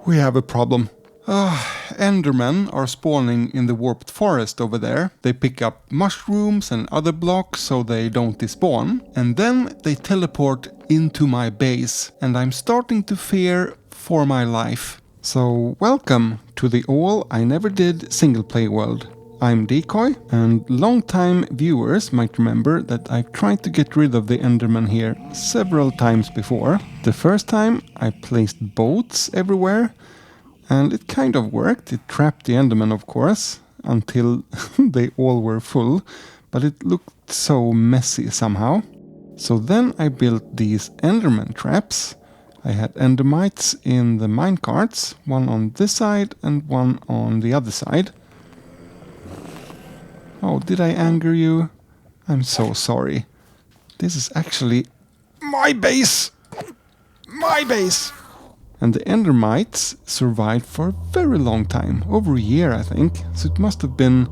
We have a problem. Endermen are spawning in the warped forest over there. They pick up mushrooms and other blocks so they don't despawn. And then they teleport into my base. And I'm starting to fear for my life. So welcome to the All I Never Did single play world. I'm DiiKoj, and long-time viewers might remember that I've tried to get rid of the Enderman here several times before. The first time I placed boats everywhere, and it kind of worked. It trapped the Enderman, of course, until they all were full, but it looked so messy somehow. So then I built these Enderman traps. I had Endermites in the minecarts, one on this side and one on the other side. Oh, did I anger you? I'm so sorry. This is actually my base! My base! And the Endermites survived for a very long time, over a year I think, so it must have been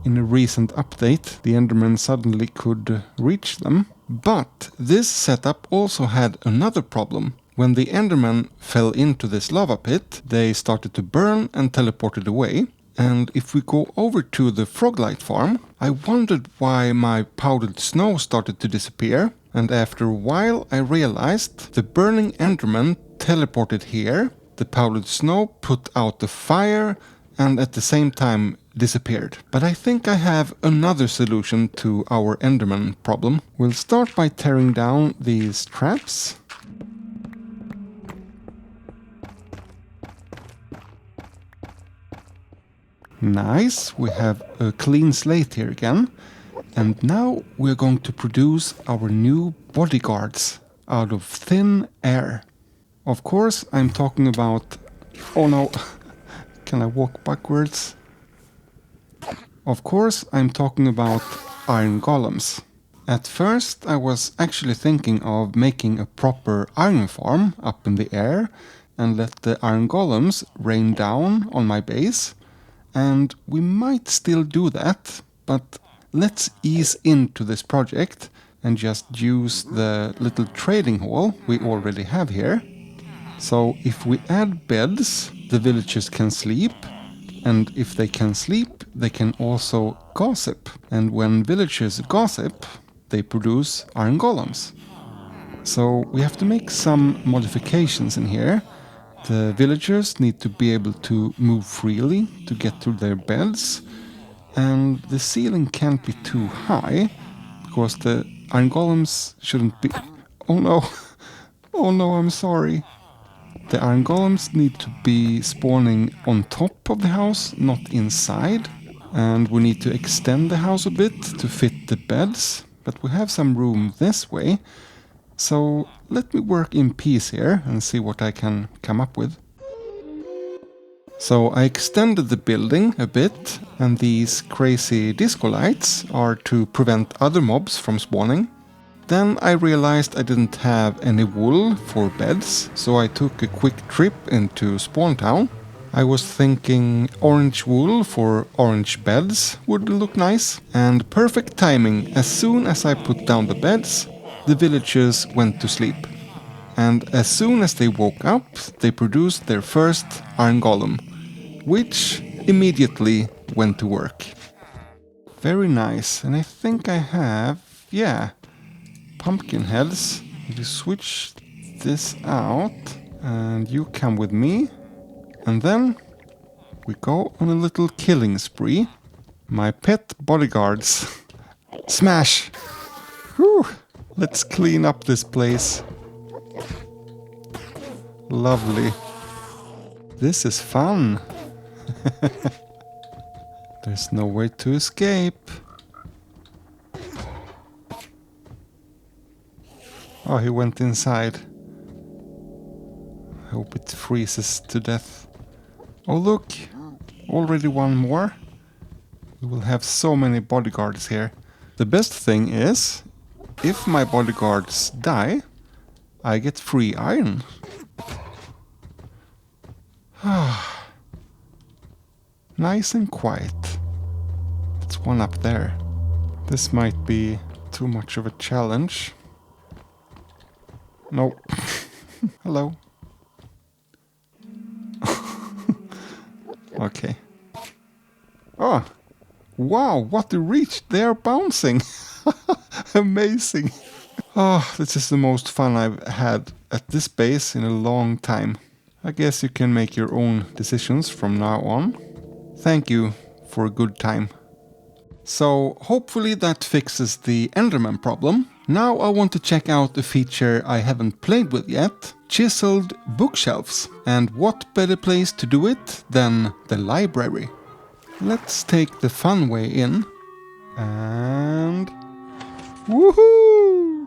in a recent update the Enderman suddenly could reach them. But this setup also had another problem. When the Enderman fell into this lava pit, they started to burn and teleported away. And if we go over to the Froglight farm, I wondered why my powdered snow started to disappear. And after a while I realized the burning Enderman teleported here, the powdered snow put out the fire and at the same time disappeared. But I think I have another solution to our Enderman problem. We'll start by tearing down these traps. Nice, we have a clean slate here again. And now we're going to produce our new bodyguards out of thin air. Of course, I'm talking about... Oh no, can I walk backwards? Of course, I'm talking about iron golems. At first, I was actually thinking of making a proper iron farm up in the air and let the iron golems rain down on my base. And we might still do that, but let's ease into this project and just use the little trading hall we already have here. So if we add beds, the villagers can sleep, and if they can sleep, they can also gossip. And when villagers gossip, they produce iron golems. So we have to make some modifications in here. The villagers need to be able to move freely to get to their beds, and the ceiling can't be too high because the iron golems shouldn't be... Oh no! Oh no, I'm sorry. The iron golems need to be spawning on top of the house, not inside. And we need to extend the house a bit to fit the beds, but we have some room this way. So let me work in peace here and see what I can come up with. So I extended the building a bit, and these crazy disco lights are to prevent other mobs from spawning. Then I realized I didn't have any wool for beds, so I took a quick trip into Spawn Town. I was thinking orange wool for orange beds would look nice, and perfect timing. As soon as I put down the beds, the villagers went to sleep. And as soon as they woke up, they produced their first iron golem, which immediately went to work. Very nice, and I think I have, pumpkin heads. If you switch this out, and you come with me, and then we go on a little killing spree. My pet bodyguards. Smash! Whew! Let's clean up this place. Lovely. This is fun. There's no way to escape. Oh, he went inside. I hope it freezes to death. Oh look, already one more. We will have so many bodyguards here. The best thing is, if my bodyguards die, I get free iron. Nice and quiet. There's one up there. This might be too much of a challenge. No. Hello. Okay. Oh, wow, what a reach! They're bouncing! Amazing! Oh, this is the most fun I've had at this base in a long time. I guess you can make your own decisions from now on. Thank you for a good time. So hopefully that fixes the Enderman problem. Now I want to check out a feature I haven't played with yet, chiseled bookshelves. And what better place to do it than the library? Let's take the fun way in. And... woohoo!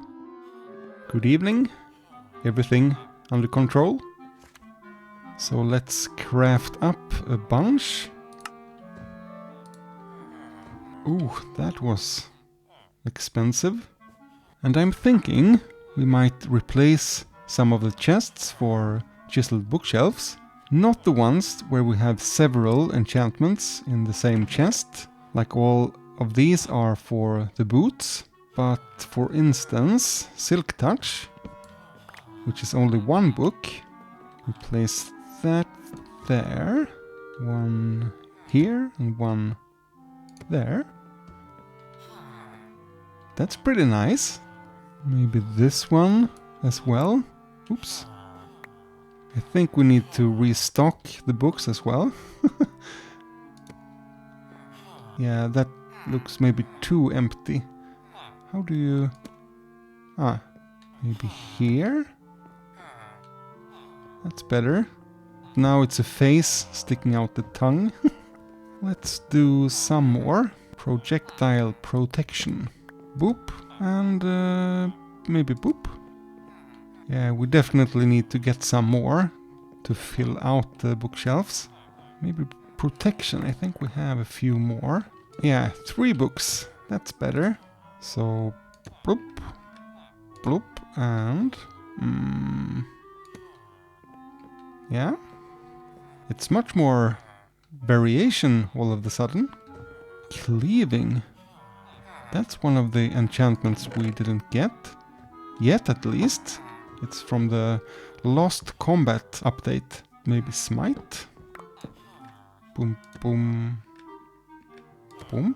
Good evening. Everything under control? So let's craft up a bunch. Ooh, that was expensive. And I'm thinking we might replace some of the chests for chiseled bookshelves. Not the ones where we have several enchantments in the same chest, like all of these are for the boots. But for instance, Silk Touch, which is only one book, we place that there, one here and one there. That's pretty nice. Maybe this one as well. Oops. I think we need to restock the books as well. Yeah, that looks maybe too empty. How do you... ah, maybe here? That's better. Now it's a face sticking out the tongue. Let's do some more. Projectile protection. Boop. And maybe boop. Yeah, we definitely need to get some more to fill out the bookshelves. Maybe protection. I think we have a few more. Yeah, 3 books. That's better. So, bloop, bloop, and... yeah. It's much more variation all of a sudden. Cleaving. That's one of the enchantments we didn't get. Yet, at least. It's from the Lost Combat update. Maybe Smite? Boom, boom. Boom.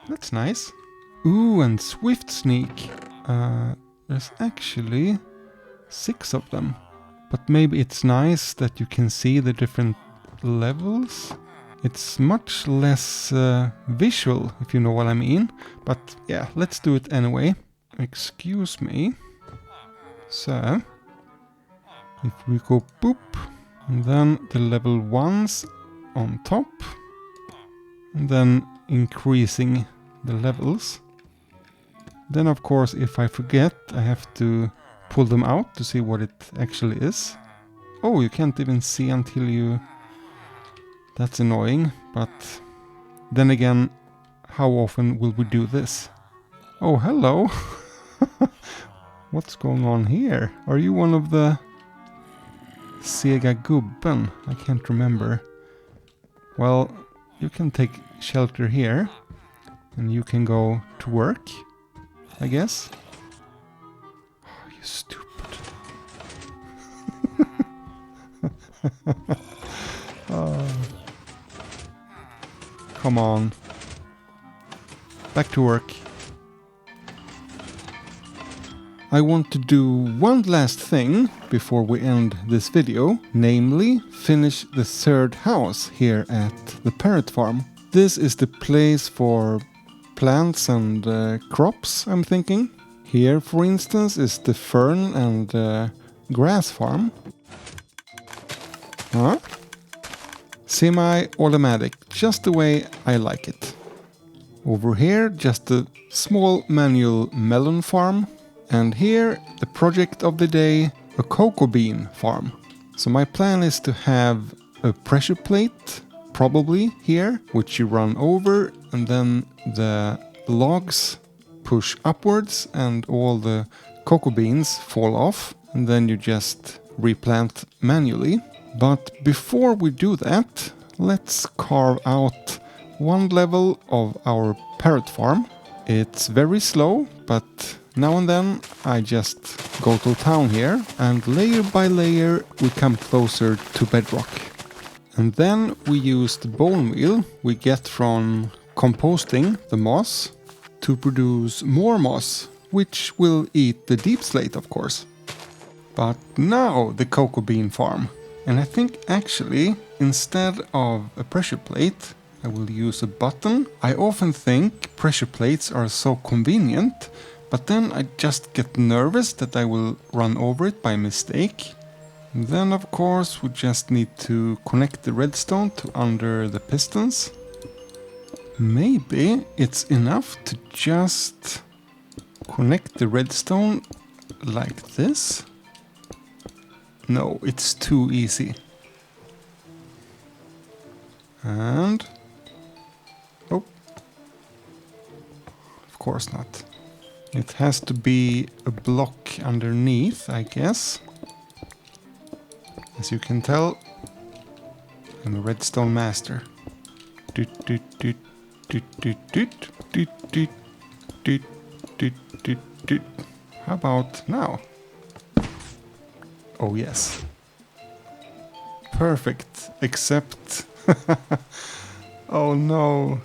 That's nice. Ooh, and Swift Sneak. There's actually 6 of them. But maybe it's nice that you can see the different levels. It's much less visual, if you know what I mean. But yeah, let's do it anyway. Excuse me. So, if we go boop, and then the level 1s on top, and then increasing the levels. Then of course, if I forget, I have to pull them out to see what it actually is. Oh, you can't even see until you... That's annoying, but then again, how often will we do this? Oh, hello! What's going on here? Are you one of the Sega Gubben? I can't remember. Well, you can take shelter here, and you can go to work, I guess. Oh, you stupid. Oh. Come on. Back to work. I want to do one last thing before we end this video, namely finish the 3rd house here at the parrot farm. This is the place for plants and crops, I'm thinking. Here, for instance, is the fern and grass farm. Huh? Semi-automatic, just the way I like it. Over here, just a small manual melon farm. And here, the project of the day, a cocoa bean farm. So my plan is to have a pressure plate, probably here, which you run over, and then the logs push upwards and all the cocoa beans fall off, and then you just replant manually. But before we do that, let's carve out one level of our parrot farm. It's very slow, but now and then I just go to town here, and layer by layer we come closer to bedrock. And then we use the bone meal we get from composting the moss to produce more moss, which will eat the deep slate, of course. But now the cocoa bean farm. And I think actually, instead of a pressure plate, I will use a button. I often think pressure plates are so convenient, but then I just get nervous that I will run over it by mistake. And then of course we just need to connect the redstone to under the pistons. Maybe it's enough to just connect the redstone like this. No, it's too easy. And... oh. Of course not. It has to be a block underneath, I guess. As you can tell, I'm a redstone master. How about now? Oh yes. Perfect, except... oh no.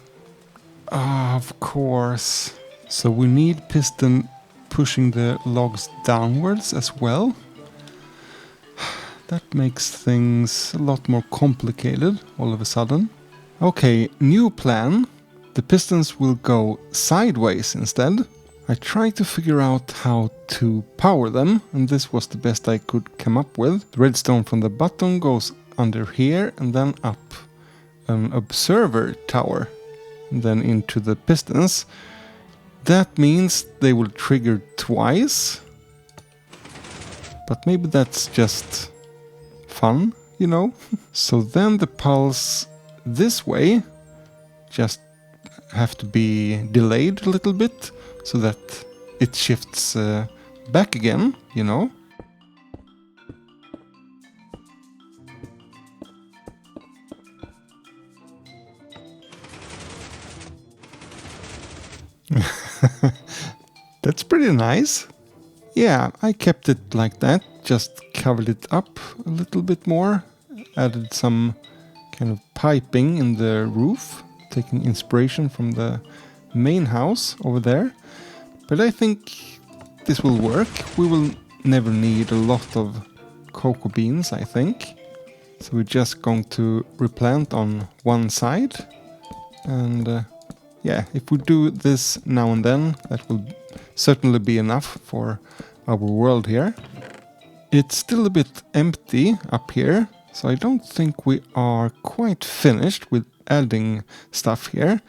Ah, of course. So we need piston pushing the logs downwards as well. That makes things a lot more complicated all of a sudden. Okay, new plan. The pistons will go sideways instead. I tried to figure out how to power them, and this was the best I could come up with. The redstone from the bottom goes under here and then up an observer tower, and then into the pistons. That means they will trigger twice, but maybe that's just fun, you know? So then the pulse this way just have to be delayed a little bit so that it shifts back again, you know? That's pretty nice. Yeah, I kept it like that, just covered it up a little bit more, added some kind of piping in the roof, taking inspiration from the main house over there. But I think this will work. We will never need a lot of cocoa beans, I think. So we're just going to replant on one side. And yeah, if we do this now and then, that will certainly be enough for our world here. It's still a bit empty up here, so I don't think we are quite finished with adding stuff here.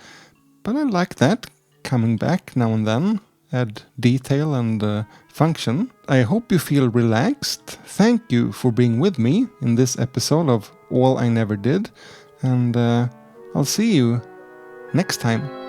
But I like that, coming back now and then, add detail and function. I hope you feel relaxed. Thank you for being with me in this episode of All I Never Did, and I'll see you next time.